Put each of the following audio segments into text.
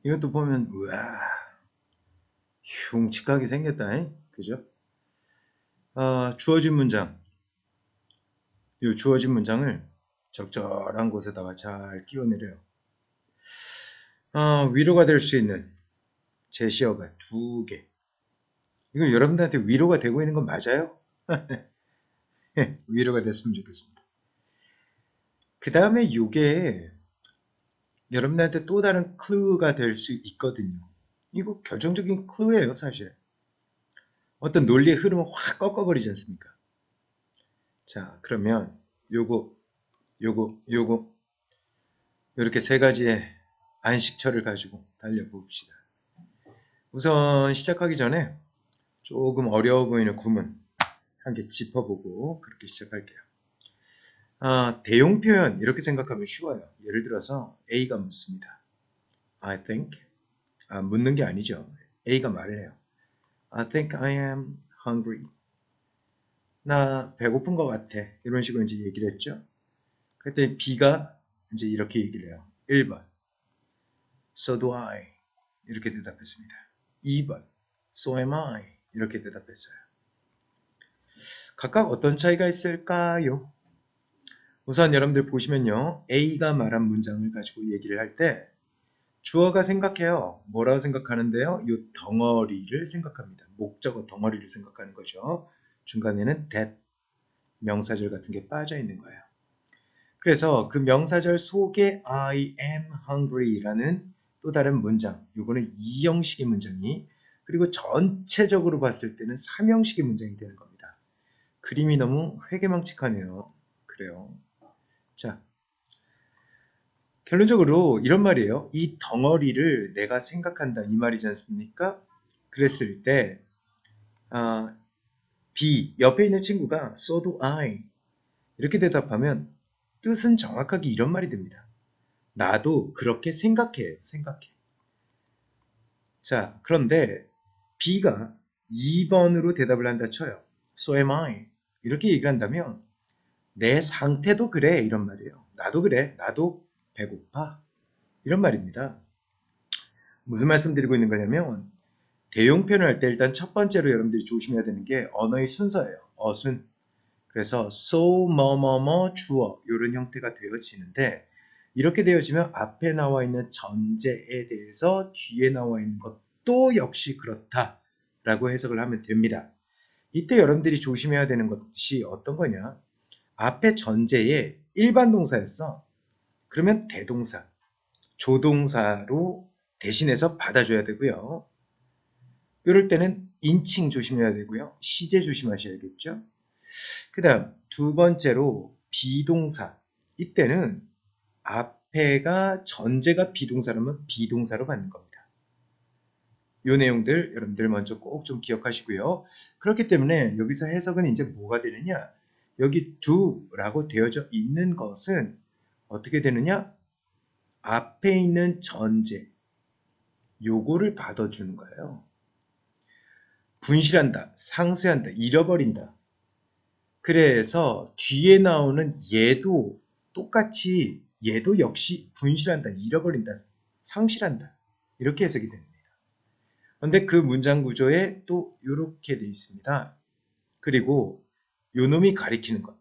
이것도 보면 우와 흉측하게 생겼다. 그죠? 주어진 문장. 이 주어진 문장을 적절한 곳에다가 잘 끼워내려요. 위로가 될 수 있는 제시어가 2개. 이거 여러분들한테 위로가 되고 있는 건 맞아요? 위로가 됐으면 좋겠습니다. 그 다음에 이게 여러분들한테 또 다른 클루가 될 수 있거든요. 이거 결정적인 클루예요, 사실. 어떤 논리의 흐름을 확 꺾어버리지 않습니까? 자, 그러면 요거 이렇게 세 가지의 안식처를 가지고 달려봅시다. 우선 시작하기 전에 조금 어려워 보이는 구문 한 개 짚어보고 그렇게 시작할게요. 대용 표현 이렇게 생각하면 쉬워요. 예를 들어서 A가 묻습니다. I think 묻는 게 아니죠. A가 말을 해요. I think I am hungry. 나 배고픈 것 같아. 이런 식으로 이제 얘기를 했죠. 그랬더니 B가 이제 이렇게 얘기를 해요. 1번. So do I. 이렇게 대답했습니다. 2번. So am I. 이렇게 대답했어요. 각각 어떤 차이가 있을까요? 우선 여러분들 보시면요. A가 말한 문장을 가지고 얘기를 할 때 주어가 생각해요. 뭐라고 생각하는데요? 이 덩어리를 생각합니다. 목적어 덩어리를 생각하는 거죠. 중간에는 that 명사절 같은 게 빠져 있는 거예요. 그래서 그 명사절 속에 I am hungry라는 또 다른 문장, 요거는 2형식의 문장이 그리고 전체적으로 봤을 때는 3형식의 문장이 되는 겁니다. 그림이 너무 회개망측하네요. 그래요. 자, 결론적으로 이런 말이에요. 이 덩어리를 내가 생각한다 이 말이지 않습니까? 그랬을 때 B 옆에 있는 친구가 so do I 이렇게 대답하면 뜻은 정확하게 이런 말이 됩니다. 나도 그렇게 생각해. 자, 그런데 B가 2번으로 대답을 한다 쳐요. So am I. 이렇게 얘기를 한다면 내 상태도 그래 이런 말이에요. 나도 그래. 나도 배고파. 이런 말입니다. 무슨 말씀 드리고 있는 거냐면 대용 표현을 할 때 일단 첫 번째로 여러분들이 조심해야 되는 게 언어의 순서예요. 어순. 그래서 so 뭐뭐뭐 주어 이런 형태가 되어지는데 이렇게 되어지면 앞에 나와 있는 전제에 대해서 뒤에 나와 있는 것도 역시 그렇다라고 해석을 하면 됩니다. 이때 여러분들이 조심해야 되는 것이 어떤 거냐? 앞에 전제에 일반 동사였어. 그러면 대동사, 조동사로 대신해서 받아줘야 되고요. 이럴 때는 인칭 조심해야 되고요. 시제 조심하셔야겠죠. 그 다음 두 번째로 비동사. 이때는 앞에가 전제가 비동사라면 비동사로 받는 겁니다. 이 내용들 여러분들 먼저 꼭 좀 기억하시고요. 그렇기 때문에 여기서 해석은 이제 뭐가 되느냐? 여기 do라고 되어져 있는 것은 어떻게 되느냐? 앞에 있는 전제 요거를 받아주는 거예요. 분실한다, 상쇄한다, 잃어버린다. 그래서 뒤에 나오는 얘도 똑같이 얘도 역시 분실한다, 잃어버린다, 상실한다. 이렇게 해석이 됩니다. 그런데 그 문장 구조에 또 이렇게 돼 있습니다. 그리고 요 놈이 가리키는 것.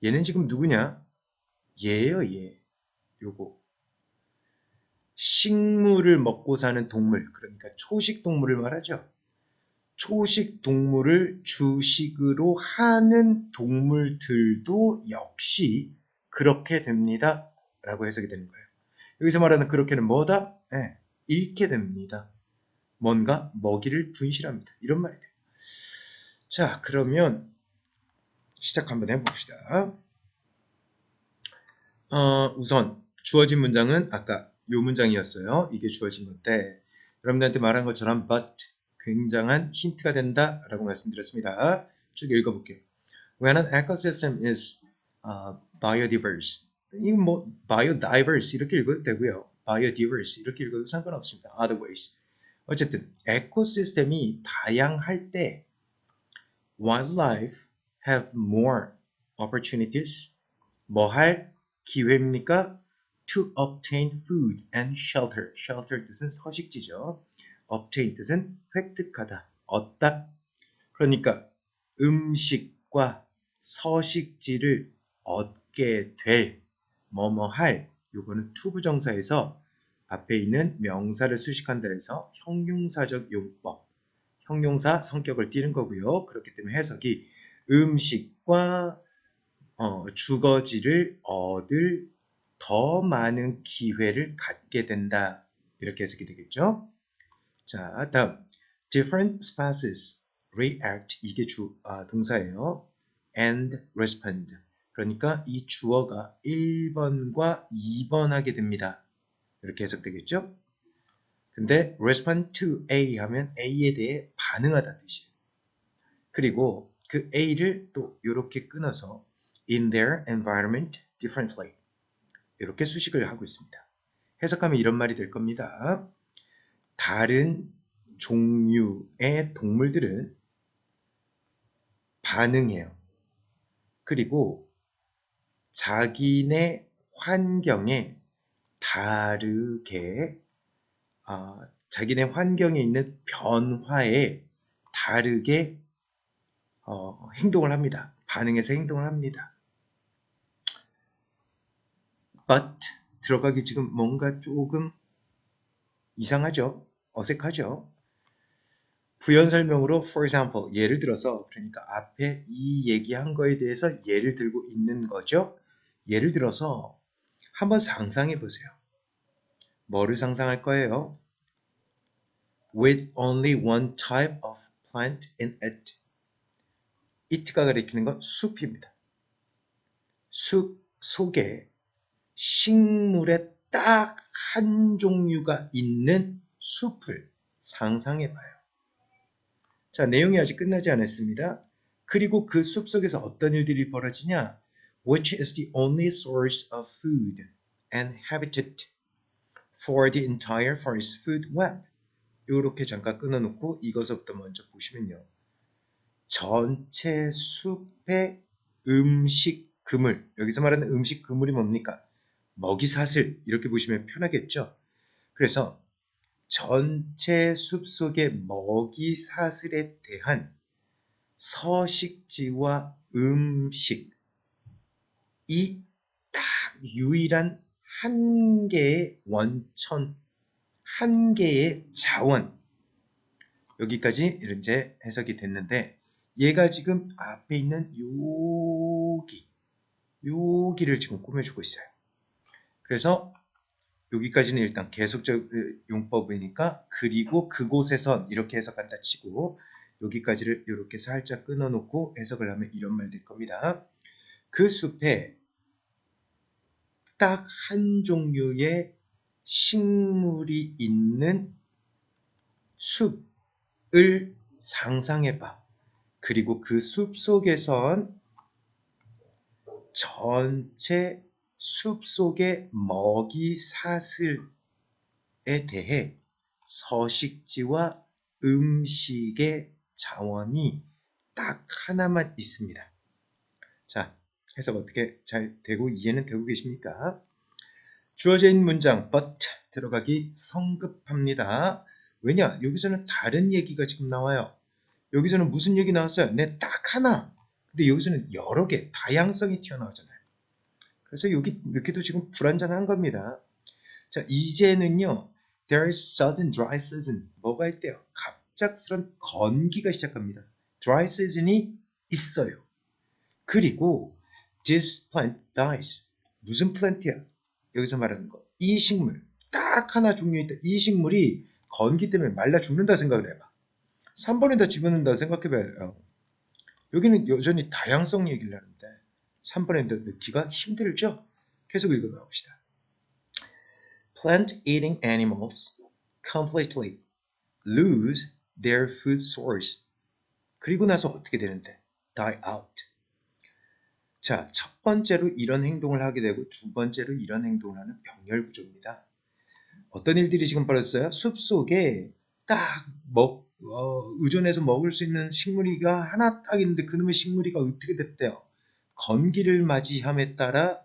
얘는 지금 누구냐? 얘예요, 얘. 요거. 식물을 먹고 사는 동물, 그러니까 초식 동물을 말하죠. 초식 동물을 주식으로 하는 동물들도 역시 그렇게 됩니다. 라고 해석이 되는 거예요. 여기서 말하는 그렇게는 뭐다? 네, 잃게 됩니다. 뭔가 먹이를 분실합니다. 이런 말이 돼요. 자, 그러면 시작 한번 해봅시다. 우선 주어진 문장은 아까 요 문장이었어요. 이게 주어진 건데 여러분들한테 말한 것처럼 but 굉장한 힌트가 된다라고 말씀드렸습니다. 쭉 읽어볼게요. When an ecosystem is biodiverse, 이건 뭐 biodiverse 이렇게 읽어도 되고요. biodiverse 이렇게 읽어도 상관없습니다. Otherwise, 어쨌든 에코시스템이 다양할 때 wildlife have more opportunities 뭐 할 기회입니까? to obtain food and shelter. shelter 뜻은 서식지죠. obtain 뜻은 획득하다, 얻다. 그러니까 음식과 서식지를 얻게 될, 뭐뭐 할, 요거는 투부정사에서 앞에 있는 명사를 수식한다 해서 형용사적 용법, 형용사 성격을 띠는 거고요. 그렇기 때문에 해석이 음식과 주거지를 얻을 더 많은 기회를 갖게 된다. 이렇게 해석이 되겠죠. 자, 다음 different spouses react, 이게 동사예요. and respond. 그러니까 이 주어가 1번과 2번 하게 됩니다. 이렇게 해석되겠죠? 근데 respond to A 하면 A에 대해 반응하다 뜻이에요. 그리고 그 A를 또 이렇게 끊어서 in their environment differently, 이렇게 수식을 하고 있습니다. 해석하면 이런 말이 될 겁니다. 다른 종류의 동물들은 반응해요. 그리고 자기네 환경에 다르게 자기네 환경에 있는 변화에 다르게 행동을 합니다. 반응해서 행동을 합니다. but 들어가기 지금 뭔가 조금 이상하죠? 어색하죠? 부연 설명으로 for example, 예를 들어서, 그러니까 앞에 이 얘기한 거에 대해서 예를 들고 있는 거죠. 예를 들어서 한번 상상해 보세요. 뭐를 상상할 거예요? With only one type of plant in it. it가 가리키는 건 숲입니다. 숲 속에 식물의 딱 한 종류가 있는 숲을 상상해 봐요. 자, 내용이 아직 끝나지 않았습니다. 그리고 그 숲 속에서 어떤 일들이 벌어지냐? Which is the only source of food and habitat for the entire forest food web. 이렇게 잠깐 끊어놓고 이것부터 먼저 보시면요. 전체 숲의 음식 그물, 여기서 말하는 음식 그물이 뭡니까? 먹이사슬, 이렇게 보시면 편하겠죠? 그래서 전체 숲속의 먹이사슬에 대한 서식지와 음식, 이 딱 유일한 한 개의 원천, 한 개의 자원, 여기까지 이제 해석이 됐는데, 얘가 지금 앞에 있는 여기를 지금 꾸며주고 있어요. 그래서 여기까지는 일단 계속적 용법이니까, 그리고 그곳에선 이렇게 해석한다 치고 여기까지를 이렇게 살짝 끊어놓고 해석을 하면 이런 말 될 겁니다. 그 숲에 딱 한 종류의 식물이 있는 숲을 상상해봐. 그리고 그 숲 속에선 전체 숲속의 먹이 사슬에 대해 서식지와 음식의 자원이 딱 하나만 있습니다. 자, 해석 어떻게 잘 되고 이해는 되고 계십니까? 주어져 있는 문장 but 들어가기 성급합니다. 왜냐? 여기서는 다른 얘기가 지금 나와요. 여기서는 무슨 얘기 나왔어요? 네, 딱 하나. 근데 여기서는 여러 개, 다양성이 튀어나오잖아요. 그래서 여기 이렇게도 지금 불완전한 겁니다. 자, 이제는요. There is sudden dry season. 뭐가 있대요? 갑작스런 건기가 시작합니다. dry season이 있어요. 그리고 this plant dies. 무슨 플랜트야? 여기서 말하는 거. 이 식물. 딱 하나 종류 있다. 이 식물이 건기 때문에 말라 죽는다 생각을 해봐. 3번에다 집어넣는다 생각해봐요. 여기는 여전히 다양성 얘기를 하는데 3번에 넣기가 힘들죠? 계속 읽어봐 봅시다. Plant-eating animals completely lose their food source. 그리고 나서 어떻게 되는데? Die out. 자, 첫 번째로 이런 행동을 하게 되고 두 번째로 이런 행동을 하는 병렬 구조입니다. 어떤 일들이 지금 벌어졌어요? 숲속에 딱 의존해서 먹을 수 있는 식물이가 하나 딱 있는데 그놈의 식물이가 어떻게 됐대요? 건기를 맞이함에 따라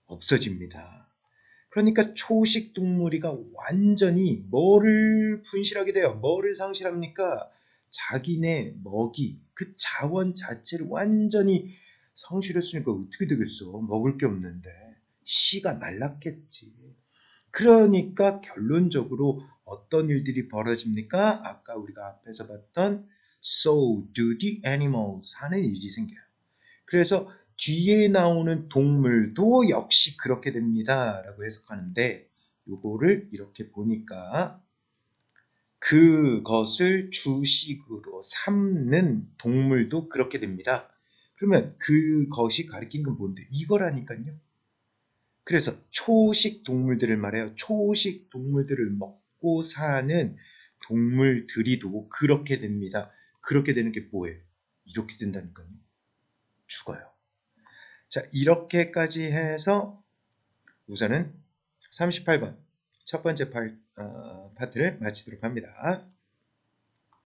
없어집니다. 그러니까 초식 동물이가 완전히 뭐를 분실하게 돼요? 뭐를 상실합니까? 자기네 먹이, 그 자원 자체를 완전히 상실했으니까 어떻게 되겠어? 먹을 게 없는데. 씨가 말랐겠지. 그러니까 결론적으로 어떤 일들이 벌어집니까? 아까 우리가 앞에서 봤던 So do the animals 하는 일이 생겨요. 그래서 뒤에 나오는 동물도 역시 그렇게 됩니다. 라고 해석하는데 요거를 이렇게 보니까 그것을 주식으로 삼는 동물도 그렇게 됩니다. 그러면 그것이 가리킨 건 뭔데? 이거라니까요. 그래서 초식 동물들을 말해요. 초식 동물들을 먹고 사는 동물들이도 그렇게 됩니다. 그렇게 되는 게 뭐예요? 이렇게 된다니까요. 죽어요. 자, 이렇게까지 해서 우선은 38번 첫 번째 파트를 마치도록 합니다.